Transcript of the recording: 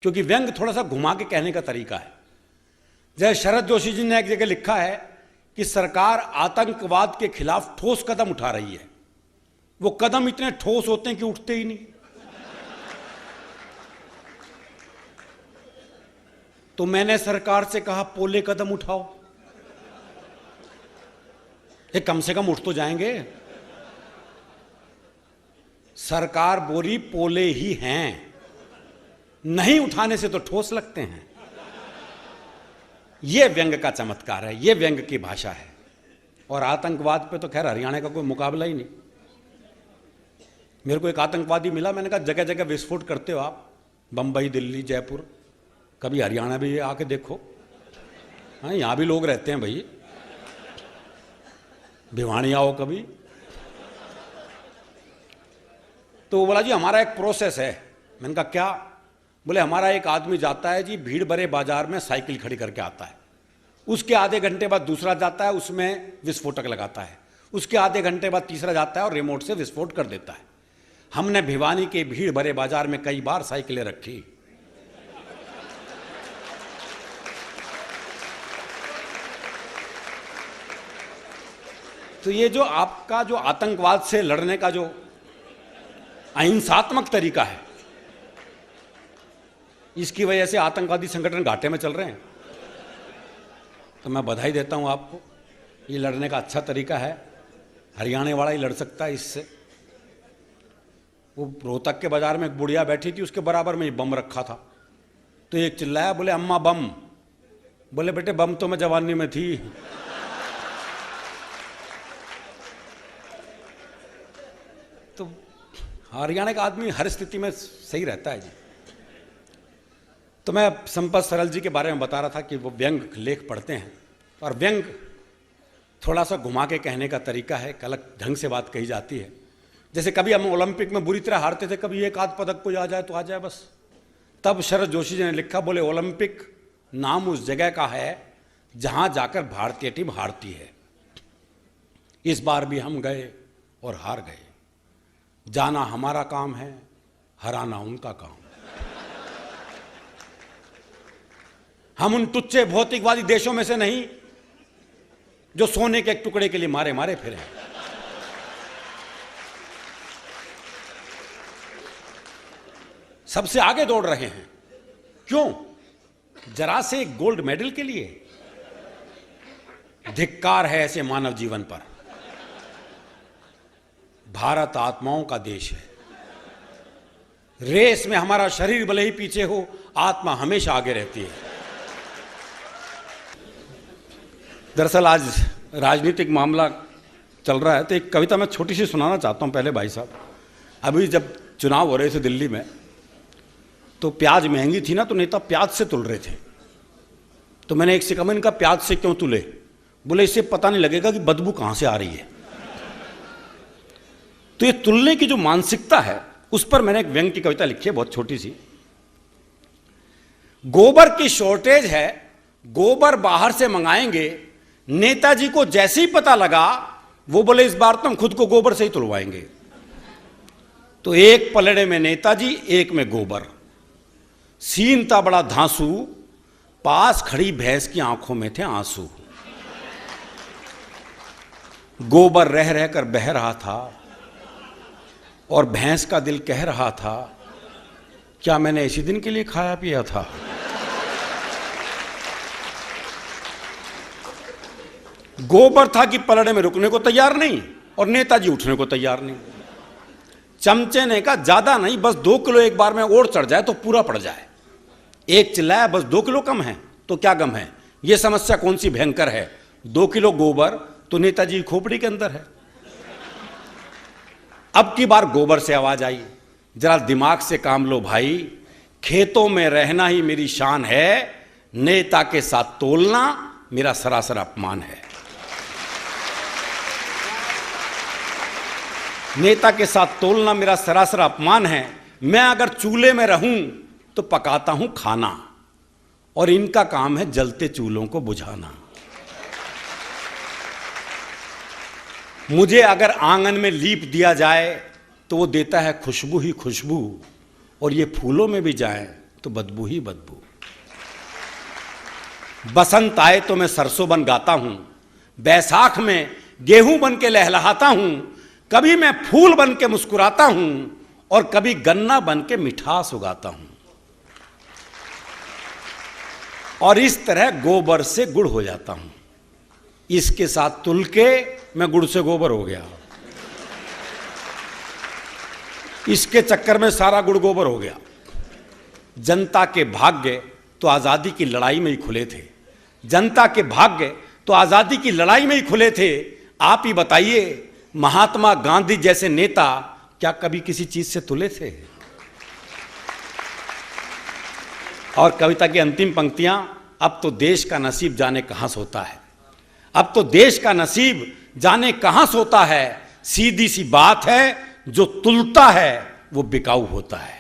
क्योंकि व्यंग थोड़ा सा घुमा के कहने का तरीका है। जैसे शरद जोशी जी ने एक जगह लिखा है कि सरकार आतंकवाद के खिलाफ ठोस कदम उठा रही है। वो कदम इतने ठोस होते हैं कि उठते ही नहीं। तो मैंने सरकार से कहा पोले कदम उठाओ, ये कम से कम उठ तो जाएंगे। सरकार बोली पोले ही हैं, नहीं उठाने से तो ठोस लगते हैं। यह व्यंग का चमत्कार है, यह व्यंग की भाषा है। और आतंकवाद पे तो खैर हरियाणा का कोई मुकाबला ही नहीं। मेरे को एक आतंकवादी मिला, मैंने कहा जगह जगह विस्फोट करते हो आप, बंबई, दिल्ली, जयपुर, कभी हरियाणा भी आके देखो। हाँ, यहां भी लोग रहते हैं भाई, भिवानी आओ कभी। तो बोला जी हमारा एक प्रोसेस है। मैंने कहा क्या? बोले हमारा एक आदमी जाता है जी भीड़ भरे बाजार में साइकिल खड़ी करके आता है, उसके आधे घंटे बाद दूसरा जाता है, उसमें विस्फोटक लगाता है, उसके आधे घंटे बाद तीसरा जाता है और रिमोट से विस्फोट कर देता है। हमने भिवानी के भीड़ भरे बाजार में कई बार साइकिलें रखी। तो ये जो आपका जो आतंकवाद से लड़ने का जो अहिंसात्मक तरीका है, इसकी वजह से आतंकवादी संगठन घाटे में चल रहे हैं। तो मैं बधाई देता हूं आपको, ये लड़ने का अच्छा तरीका है। हरियाणा वाला ही लड़ सकता है इससे। वो रोहतक के बाजार में एक बुढ़िया बैठी थी, उसके बराबर में बम रखा था। तो एक चिल्लाया, बोले अम्मा बम। बोले बेटे बम तो मैं जवानी में थी। तो हरियाणा का आदमी हर स्थिति में सही रहता है जी। तो मैं संपत सरल जी के बारे में बता रहा था कि वो व्यंग लेख पढ़ते हैं, और व्यंग थोड़ा सा घुमा के कहने का तरीका है, अलग ढंग से बात कही जाती है। जैसे कभी हम ओलंपिक में बुरी तरह हारते थे, कभी एक आध पदक कोई आ जाए तो आ जाए बस। तब शरद जोशी जी ने लिखा, बोले ओलंपिक नाम उस जगह का है जहां जाकर भारतीय टीम हारती है। इस बार भी हम गए और हार गए। जाना हमारा काम है, हराना उनका काम। हम उन तुच्छ भौतिकवादी देशों में से नहीं जो सोने के एक टुकड़े के लिए मारे मारे फिरे। सबसे आगे दौड़ रहे हैं। क्यों? जरा से एक गोल्ड मेडल के लिए। धिक्कार है ऐसे मानव जीवन पर। भारत आत्माओं का देश है। रेस में हमारा शरीर भले ही पीछे हो, आत्मा हमेशा आगे रहती है। दरअसल आज राजनीतिक मामला चल रहा है, तो एक कविता मैं छोटी सी सुनाना चाहता हूं। पहले भाई साहब, अभी जब चुनाव हो रहे थे दिल्ली में, तो प्याज महंगी थी ना, तो नेता प्याज से तुल रहे थे। तो मैंने एक से कहा, इनका प्याज से क्यों तुले? बोले इससे पता नहीं लगेगा कि बदबू कहां से आ रही है। तो ये तुलने की जो मानसिकता है, उस पर मैंने एक व्यंग की कविता लिखी है, बहुत छोटी सी। गोबर की शॉर्टेज है, गोबर बाहर से मंगाएंगे। नेताजी को जैसे ही पता लगा, वो बोले इस बार तो हम खुद को गोबर से ही तुलवाएंगे। तो एक पलड़े में नेताजी, एक में गोबर। सीन था बड़ा धांसू, पास खड़ी भैंस की आंखों में थे आंसू। गोबर रह रहकर बह रहा था और भैंस का दिल कह रहा था, क्या मैंने इसी दिन के लिए खाया पिया था? गोबर था कि पलड़े में रुकने को तैयार नहीं, और नेताजी उठने को तैयार नहीं। चमचे ने कहा ज्यादा नहीं, बस 2 किलो एक बार में और चढ़ जाए तो पूरा पड़ जाए। एक चिल्लाया, बस 2 किलो कम है तो क्या गम है, यह समस्या कौन सी भयंकर है। 2 किलो गोबर तो नेताजी खोपड़ी के अंदर है। अब की बार गोबर से आवाज आई, जरा दिमाग से काम लो भाई, खेतों में रहना ही मेरी शान है, नेता के साथ तोलना मेरा सरासर अपमान है। नेता के साथ तोलना मेरा सरासर अपमान है। मैं अगर चूल्हे में रहूं तो पकाता हूं खाना, और इनका काम है जलते चूल्हों को बुझाना। मुझे अगर आंगन में लीप दिया जाए तो वो देता है खुशबू ही खुशबू, और ये फूलों में भी जाए तो बदबू ही बदबू। बसंत आए तो मैं सरसों बन गाता हूं, बैसाख में गेहूं बन के लहलहाता हूं, कभी मैं फूल बन के मुस्कुराता हूं और कभी गन्ना बन के मिठास उगाता हूं। और इस तरह गोबर से गुड़ हो जाता हूं। इसके साथ तुल के मैं गुड़ से गोबर हो गया, इसके चक्कर में सारा गुड़ गोबर हो गया। जनता के भाग्य तो आजादी की लड़ाई में ही खुले थे, जनता के भाग्य तो आजादी की लड़ाई में ही खुले थे। आप ही बताइए, महात्मा गांधी जैसे नेता क्या कभी किसी चीज से तुले थे? और कविता की अंतिम पंक्तियां, अब तो देश का नसीब जाने कहां सोता है, अब तो देश का नसीब जाने कहां सोता है। सीधी सी बात है, जो तुलता है वो बिकाऊ होता है।